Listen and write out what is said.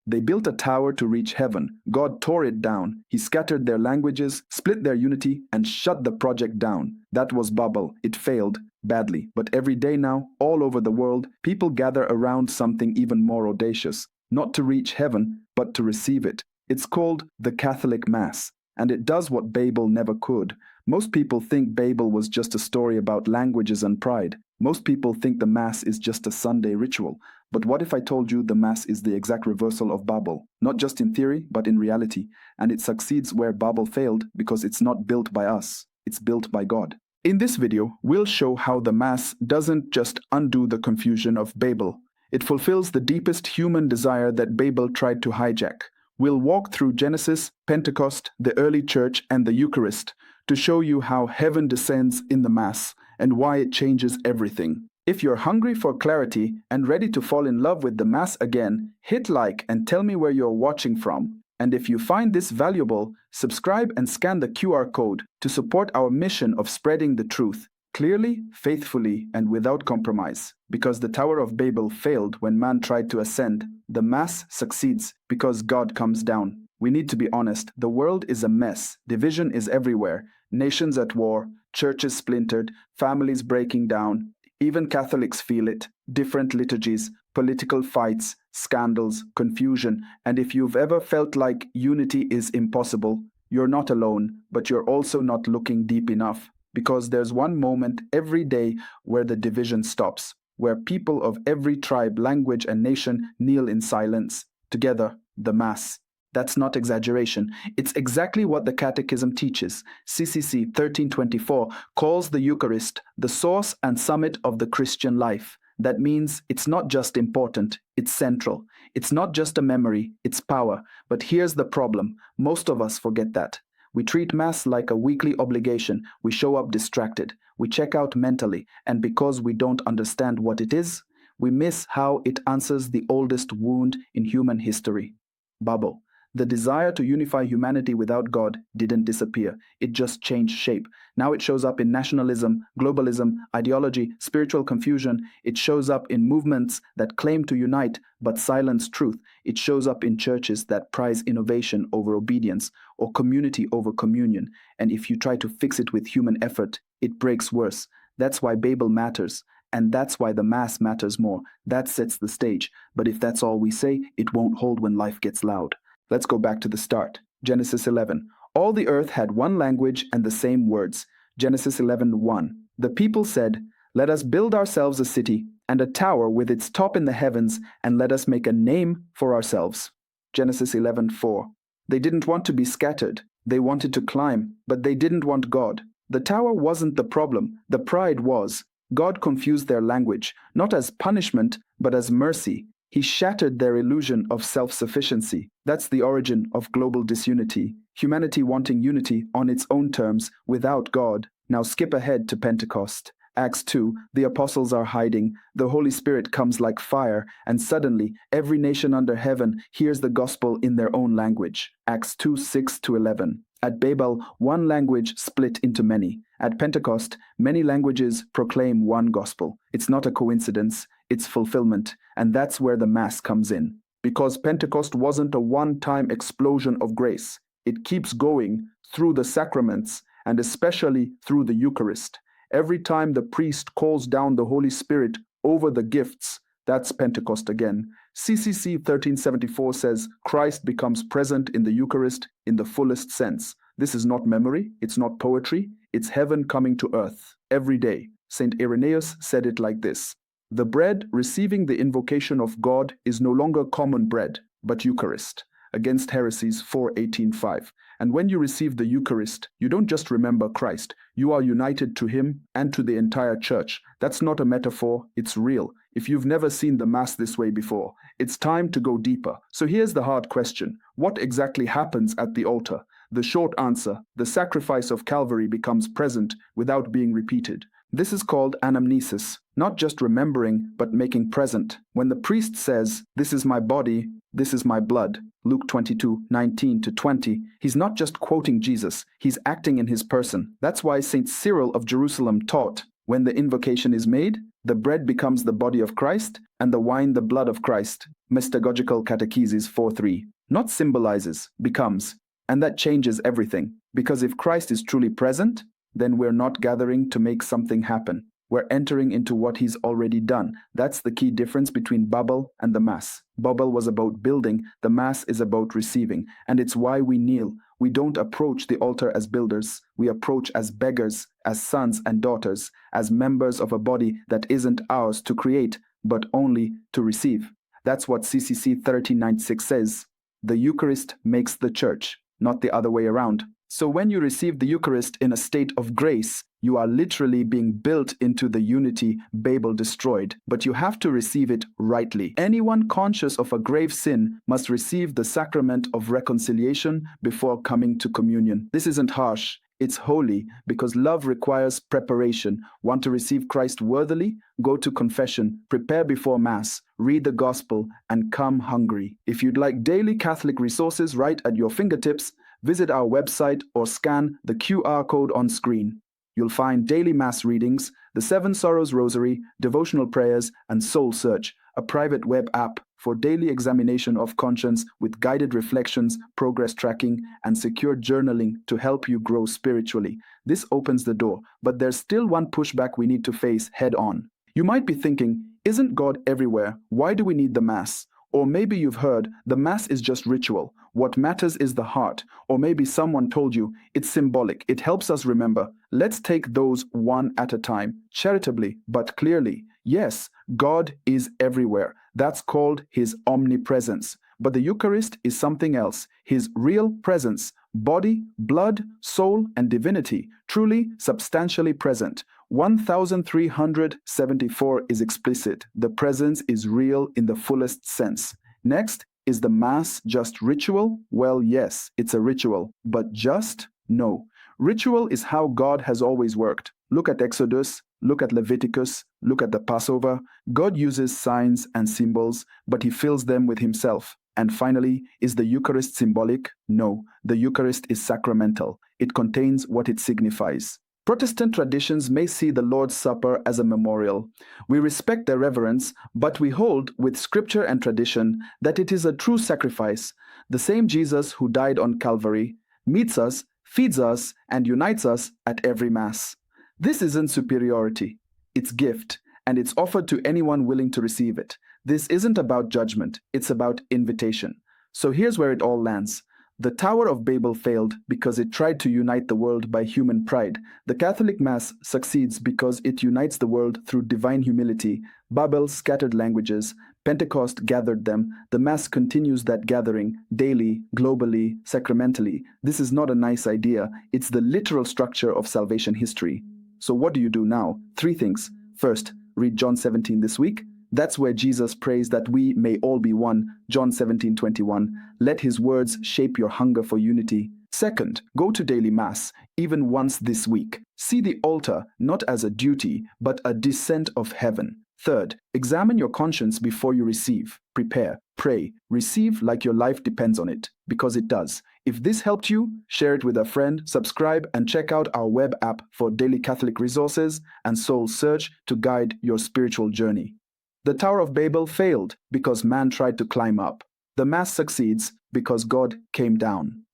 They built a tower to reach heaven. God tore it down. He scattered their languages, split their unity, and shut the project down. That was Babel. It failed badly. But every day now, all over the world, people gather around something even more audacious. Not to reach heaven, but to receive it. It's called the Catholic Mass. And it does what Babel never could. Most people think Babel was just a story about languages and pride. Most people think the Mass is just a Sunday ritual. But what if I told you the Mass is the exact reversal of Babel? Not just in theory, but in reality. And it succeeds where Babel failed because it's not built by us. It's built by God. In this video, we'll show how the Mass doesn't just undo the confusion of Babel. It fulfills the deepest human desire that Babel tried to hijack. We'll walk through Genesis, Pentecost, the early church, and the Eucharist to show you how heaven descends in the Mass and why it changes everything. If you're hungry for clarity and ready to fall in love with the Mass again, hit like and tell me where you're watching from. And if you find this valuable, subscribe and scan the QR code to support our mission of spreading the truth clearly, faithfully, and without compromise. Because the Tower of Babel failed when man tried to ascend, the Mass succeeds because God comes down. We need to be honest, the world is a mess. Division is everywhere. Nations at war, churches splintered, families breaking down. Even Catholics feel it. Different liturgies, political fights, scandals, confusion. And if you've ever felt like unity is impossible, you're not alone, but you're also not looking deep enough. Because there's one moment every day where the division stops, where people of every tribe, language, and nation kneel in silence. Together, the Mass. That's not exaggeration. It's exactly what the Catechism teaches. CCC 1324 calls the Eucharist the source and summit of the Christian life. That means it's not just important, it's central. It's not just a memory, it's power. But here's the problem. Most of us forget that. We treat Mass like a weekly obligation. We show up distracted. We check out mentally. And because we don't understand what it is, we miss how it answers the oldest wound in human history. Babel. The desire to unify humanity without God didn't disappear. It just changed shape. Now it shows up in nationalism, globalism, ideology, spiritual confusion. It shows up in movements that claim to unite but silence truth. It shows up in churches that prize innovation over obedience or community over communion. And if you try to fix it with human effort, it breaks worse. That's why Babel matters. And that's why the Mass matters more. That sets the stage. But if that's all we say, it won't hold when life gets loud. Let's go back to the start. Genesis 11. All the earth had one language and the same words. Genesis 11:1. The people said, "Let us build ourselves a city and a tower with its top in the heavens, and let us make a name for ourselves." Genesis 11:4. They didn't want to be scattered. They wanted to climb, but they didn't want God. The tower wasn't the problem. The pride was. God confused their language, not as punishment, but as mercy. He shattered their illusion of self-sufficiency. That's the origin of global disunity. Humanity wanting unity on its own terms without God. Now skip ahead to Pentecost. Acts 2, the apostles are hiding. The Holy Spirit comes like fire, and suddenly every nation under heaven hears the gospel in their own language. Acts 2, 6-11. At Babel, one language split into many. At Pentecost, many languages proclaim one gospel. It's not a coincidence, it's fulfillment. And that's where the Mass comes in. Because Pentecost wasn't a one-time explosion of grace. It keeps going through the sacraments, and especially through the Eucharist. Every time the priest calls down the Holy Spirit over the gifts, that's Pentecost again. CCC 1374 says Christ becomes present in the Eucharist in the fullest sense. This is not memory, it's not poetry, it's heaven coming to earth every day. St. Irenaeus said it like this: "The bread receiving the invocation of God is no longer common bread, but Eucharist." Against Heresies 4:18-5. And when you receive the Eucharist, you don't just remember Christ, you are united to Him and to the entire church. That's not a metaphor, it's real. If you've never seen the Mass this way before, it's time to go deeper. So here's the hard question. What exactly happens at the altar? The short answer: the sacrifice of Calvary becomes present without being repeated. This is called anamnesis, not just remembering, but making present. When the priest says, "This is my body, this is my blood," Luke 22:19-20, he's not just quoting Jesus, he's acting in his person. That's why St. Cyril of Jerusalem taught, when the invocation is made, The bread becomes the body of Christ, and the wine the blood of Christ. Mystagogical Catechesis 4:3. Not symbolizes, becomes. And that changes everything. Because if Christ is truly present, then we're not gathering to make something happen. We're entering into what he's already done. That's the key difference between Babel and the Mass. Babel was about building, the Mass is about receiving. And it's why we kneel. We don't approach the altar as builders. We approach as beggars, as sons and daughters, as members of a body that isn't ours to create, but only to receive. That's what CCC 1396 says. The Eucharist makes the church, not the other way around. So when you receive the Eucharist in a state of grace, you are literally being built into the unity Babel destroyed, but you have to receive it rightly. Anyone conscious of a grave sin must receive the sacrament of reconciliation before coming to communion. This isn't harsh. It's holy because love requires preparation. Want to receive Christ worthily? Go to confession, prepare before Mass, read the Gospel, and come hungry. If you'd like daily Catholic resources right at your fingertips, visit our website or scan the QR code on screen. You'll find daily Mass readings, the Seven Sorrows Rosary, devotional prayers, and Soul Search, a private web app for daily examination of conscience with guided reflections, progress tracking, and secure journaling to help you grow spiritually. This opens the door, but there's still one pushback we need to face head on. You might be thinking, isn't God everywhere? Why do we need the Mass? Or maybe you've heard, the Mass is just ritual. What matters is the heart. Or maybe someone told you, it's symbolic. It helps us remember. Let's take those one at a time, charitably, but clearly. Yes, God is everywhere. That's called his omnipresence. But the Eucharist is something else. His real presence, body, blood, soul, and divinity, truly, substantially present. 1374 is explicit. The presence is real in the fullest sense. Next, is the Mass just ritual? Well, yes, it's a ritual. But just? No. Ritual is how God has always worked. Look at Exodus, look at Leviticus, look at the Passover. God uses signs and symbols, but he fills them with himself. And finally, is the Eucharist symbolic? No. The Eucharist is sacramental. It contains what it signifies. Protestant traditions may see the Lord's Supper as a memorial. We respect their reverence, but we hold, with scripture and tradition, that it is a true sacrifice. The same Jesus who died on Calvary meets us, feeds us, and unites us at every Mass. This isn't superiority. It's gift, and it's offered to anyone willing to receive it. This isn't about judgment. It's about invitation. So here's where it all lands. The Tower of Babel failed because it tried to unite the world by human pride. The Catholic Mass succeeds because it unites the world through divine humility. Babel scattered languages. Pentecost gathered them. The Mass continues that gathering, daily, globally, sacramentally. This is not a nice idea. It's the literal structure of salvation history. So what do you do now? 3 things. First, read John 17 this week. That's where Jesus prays that we may all be one, John 17:21. Let his words shape your hunger for unity. Second, go to daily Mass, even once this week. See the altar not as a duty, but a descent of heaven. Third, examine your conscience before you receive. Prepare, pray, receive like your life depends on it, because it does. If this helped you, share it with a friend, subscribe, and check out our web app for daily Catholic resources and Soul Search to guide your spiritual journey. The Tower of Babel failed because man tried to climb up. The Mass succeeds because God came down.